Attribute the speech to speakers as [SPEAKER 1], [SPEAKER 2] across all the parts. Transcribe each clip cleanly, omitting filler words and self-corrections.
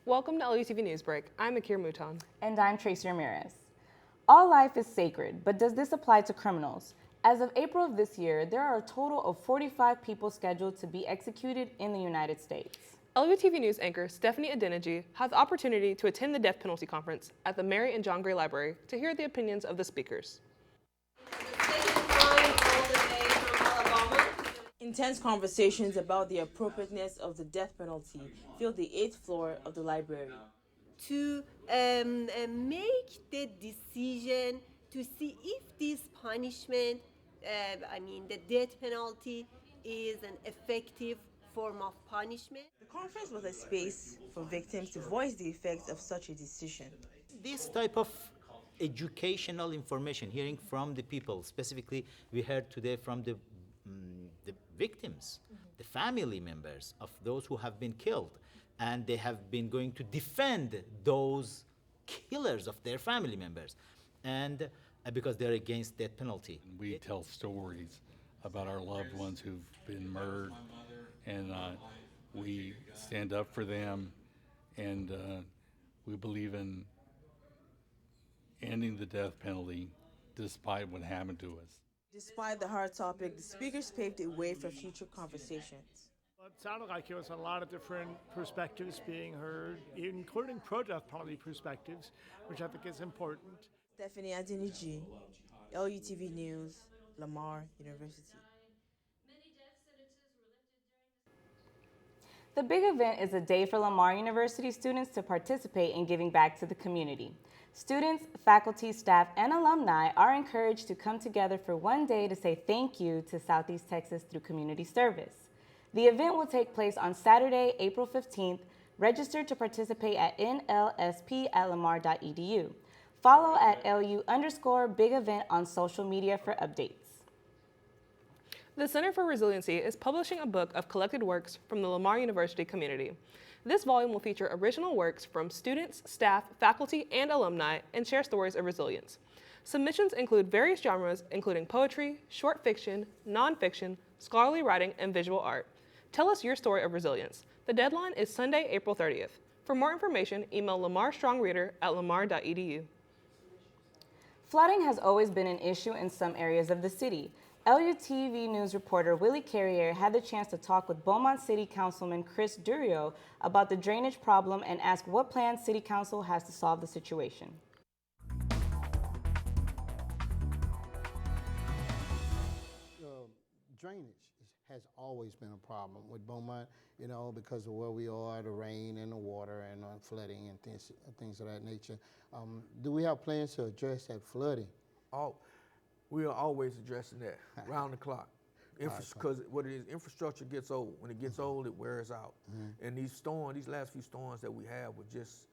[SPEAKER 1] Welcome to LUTV News Break. I'm Akir Mouton.
[SPEAKER 2] And I'm Tracy Ramirez. All life is sacred, but does this apply to criminals? As of April of this year, there are a total of 45 people scheduled to be executed in the United States.
[SPEAKER 1] LUTV News anchor Stephanie Adeniji had the opportunity to attend the death penalty conference at the Mary and John Gray Library to hear the opinions of the speakers.
[SPEAKER 3] Intense conversations about the appropriateness of the death penalty filled the 8th floor of the library.
[SPEAKER 4] To make the decision to see if this punishment, the death penalty, is an effective form of punishment.
[SPEAKER 3] The conference was a space for victims to voice the effects of such a decision.
[SPEAKER 5] This type of educational information, hearing from the people, specifically we heard today from the victims, the family members of those who have been killed, and they have been going to defend those killers of their family members, and because they're against death penalty.
[SPEAKER 6] We tell stories about our loved ones who've been murdered, and we stand up for them, and we believe in ending the death penalty despite what happened to us.
[SPEAKER 3] Despite the hard topic, the speakers paved a way for future conversations.
[SPEAKER 7] It sounded like there was a lot of different perspectives being heard, including pro-death penalty perspectives, which I think is important.
[SPEAKER 3] Stephanie Adeniji, LUTV News, Lamar University.
[SPEAKER 2] The big event is a day for Lamar University students to participate in giving back to the community. Students, faculty, staff, and alumni are encouraged to come together for one day to say thank you to Southeast Texas through community service. The event will take place on Saturday, April 15th. Register to participate at nlsp@lamar.edu. Follow at LU_big event on social media for updates.
[SPEAKER 1] The Center for Resiliency is publishing a book of collected works from the Lamar University community. This volume will feature original works from students, staff, faculty, and alumni and share stories of resilience. Submissions include various genres, including poetry, short fiction, nonfiction, scholarly writing, and visual art. Tell us your story of resilience. The deadline is Sunday, April 30th. For more information, email lamarstrongreader@lamar.edu.
[SPEAKER 2] Flooding has always been an issue in some areas of the city. LUTV News reporter Willie Carrier had the chance to talk with Beaumont City Councilman Chris Durio about the drainage problem and ask what plans City Council has to solve the situation.
[SPEAKER 8] Drainage has always been a problem with Beaumont, because of where we are, the rain and the water and flooding and things of that nature. Do we have plans to address that flooding?
[SPEAKER 9] We are always addressing that round the clock. Because what it is, infrastructure gets old. When it gets old, it wears out. And these last few storms that we have were just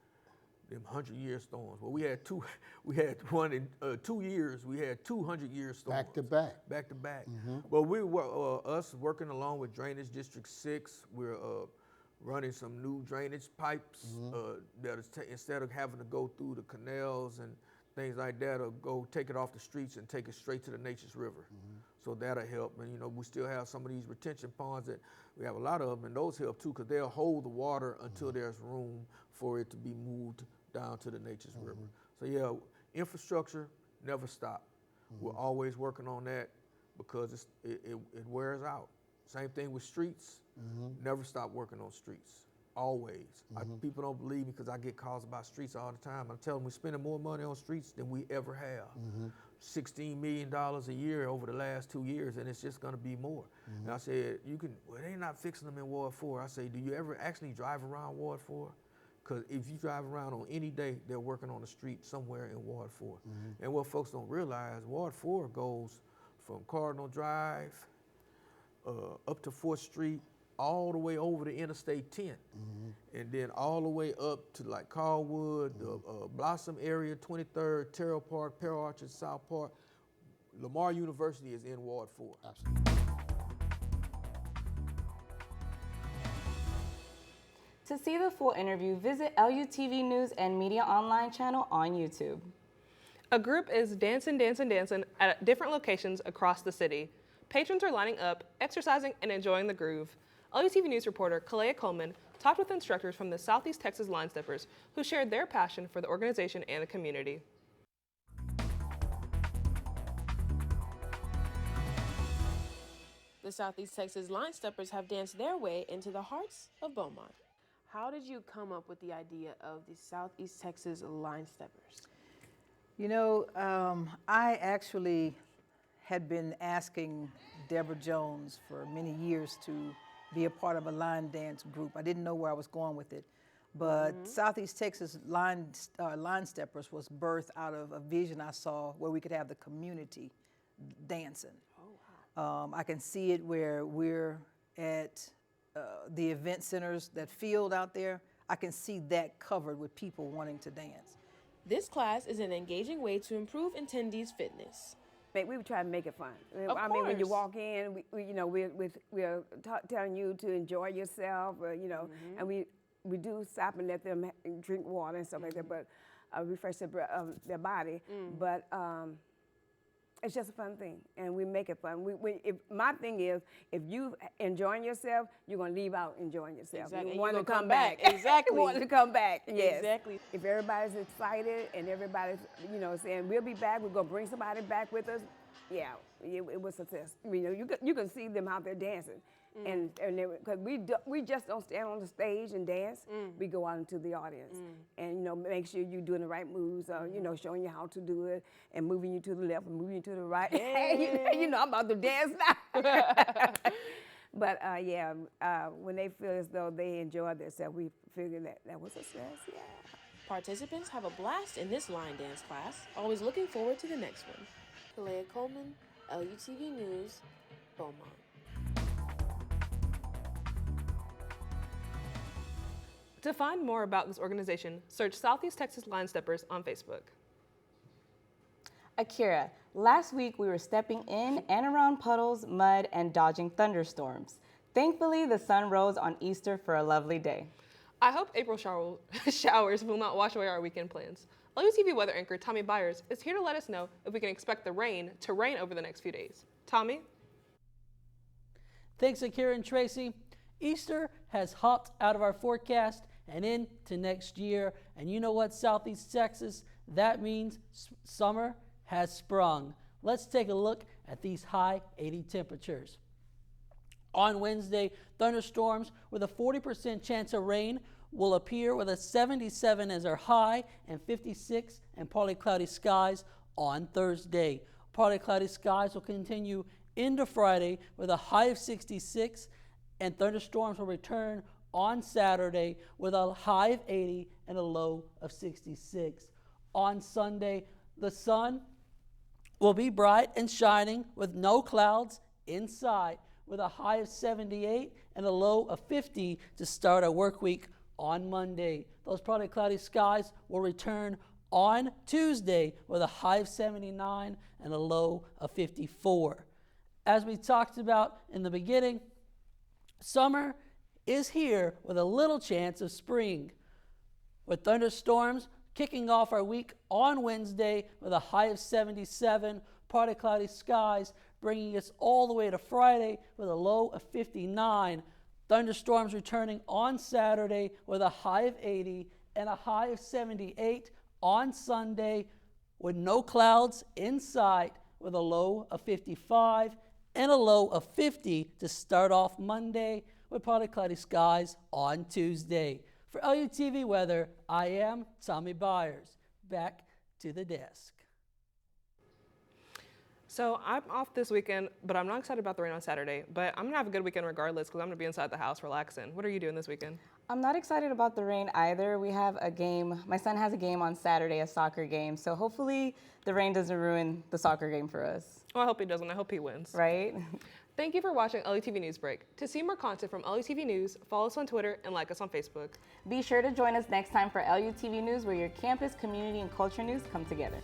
[SPEAKER 9] them 100-year storms. Well, we had one in 2 years. We had 200-year storms.
[SPEAKER 8] Back to back.
[SPEAKER 9] Back to back. Well, we were us working along with Drainage District 6. We're running some new drainage pipes that is instead of having to go through the canals and things like that, or go take it off the streets and take it straight to the Nature's River. So that'll help. And we still have some of these retention ponds that we have a lot of them, and those help too, because they'll hold the water until there's room for it to be moved down to the Nature's River. So yeah, infrastructure never stop. We're always working on that because it wears out. Same thing with streets. Never stop working on streets. Always. People don't believe me because I get calls about streets all the time. I tell them we're spending more money on streets than we ever have. $16 million a year over the last 2 years, and it's just going to be more. And I said, they're not fixing them in Ward 4. I say, do you ever actually drive around Ward 4? Because if you drive around on any day, they're working on the street somewhere in Ward 4. And what folks don't realize, Ward 4 goes from Cardinal Drive up to 4th Street, all the way over to Interstate 10, and then all the way up to like Caldwood, the Blossom area, 23rd, Terrell Park, Pearl Orchard, South Park. Lamar University is in Ward 4.
[SPEAKER 8] Absolutely.
[SPEAKER 2] To see the full interview, visit LUTV News and Media Online channel on YouTube.
[SPEAKER 1] A group is dancing at different locations across the city. Patrons are lining up, exercising, and enjoying the groove. LUTV News reporter Kalea Coleman talked with instructors from the Southeast Texas Line Steppers who shared their passion for the organization and the community.
[SPEAKER 3] The Southeast Texas Line Steppers have danced their way into the hearts of Beaumont. How did you come up with the idea of the Southeast Texas Line Steppers?
[SPEAKER 10] You know, I actually had been asking Deborah Jones for many years to be a part of a line dance group. I didn't know where I was going with it, but Southeast Texas Line Steppers was birthed out of a vision I saw where we could have the community dancing. I can see it where we're at the event centers, that field out there. I can see that covered with people wanting to dance.
[SPEAKER 3] This class is an engaging way to improve attendees' fitness.
[SPEAKER 11] We try to make it fun.
[SPEAKER 3] Of
[SPEAKER 11] mean, when you
[SPEAKER 3] course.
[SPEAKER 11] walk in, we're telling you to enjoy yourself, and we do stop and let them drink water and stuff like that, but refresh their body. But it's just a fun thing, and we make it fun. My thing is, if you enjoying yourself, you're gonna leave out enjoying yourself.
[SPEAKER 3] Exactly.
[SPEAKER 11] You want to
[SPEAKER 3] You're gonna
[SPEAKER 11] come
[SPEAKER 3] come
[SPEAKER 11] back.
[SPEAKER 3] back. Exactly.
[SPEAKER 11] You want to come back. Yes.
[SPEAKER 3] Exactly.
[SPEAKER 11] If everybody's excited and everybody's, saying we'll be back, we're gonna bring somebody back with us. Yeah, it was success. You can see them out there dancing, and because we just don't stand on the stage and dance. We go out into the audience, and make sure you're doing the right moves. Showing you how to do it, and moving you to the left and moving you to the right. I'm about to dance now. But when they feel as though they enjoy themselves, we figure that was a success. Yeah.
[SPEAKER 3] Participants have a blast in this line dance class, always looking forward to the next one. Kalea Coleman, LUTV News, Beaumont.
[SPEAKER 1] To find more about this organization, search Southeast Texas Line Steppers on Facebook.
[SPEAKER 2] Akira, last week we were stepping in and around puddles, mud, and dodging thunderstorms. Thankfully, the sun rose on Easter for a lovely day.
[SPEAKER 1] I hope April showers will not wash away our weekend plans. LUTV weather anchor Tommy Byers is here to let us know if we can expect the rain to rain over the next few days. Tommy?
[SPEAKER 12] Thanks, Akira and Tracy. Easter has hopped out of our forecast and into next year. And you know what, Southeast Texas? That means summer has sprung. Let's take a look at these high 80 temperatures. On Wednesday, thunderstorms with a 40% chance of rain will appear with a 77 as our high and 56 and partly cloudy skies on Thursday. Partly cloudy skies will continue into Friday with a high of 66, and thunderstorms will return on Saturday with a high of 80 and a low of 66. On Sunday, the sun will be bright and shining with no clouds in sight, with a high of 78 and a low of 50 to start our work week on Monday. Those partly cloudy skies will return on Tuesday with a high of 79 and a low of 54. As we talked about in the beginning, summer is here with a little chance of spring, with thunderstorms kicking off our week on Wednesday with a high of 77, partly cloudy skies bringing us all the way to Friday with a low of 59. Thunderstorms returning on Saturday with a high of 80 and a high of 78 on Sunday, with no clouds in sight, with a low of 55 and a low of 50 to start off Monday, with partly cloudy skies on Tuesday. For LUTV weather, I am Tommy Byers. Back to the desk.
[SPEAKER 1] So I'm off this weekend, but I'm not excited about the rain on Saturday. But I'm going to have a good weekend regardless because I'm going to be inside the house relaxing. What are you doing this weekend?
[SPEAKER 2] I'm not excited about the rain either. We have a game. My son has a game on Saturday, a soccer game. So hopefully the rain doesn't ruin the soccer game for us.
[SPEAKER 1] Well, I hope he doesn't. I hope he wins.
[SPEAKER 2] Right?
[SPEAKER 1] Thank you for watching LUTV News Break. To see more content from LUTV News, follow us on Twitter and like us on Facebook.
[SPEAKER 2] Be sure to join us next time for LUTV News, where your campus, community, and culture news come together.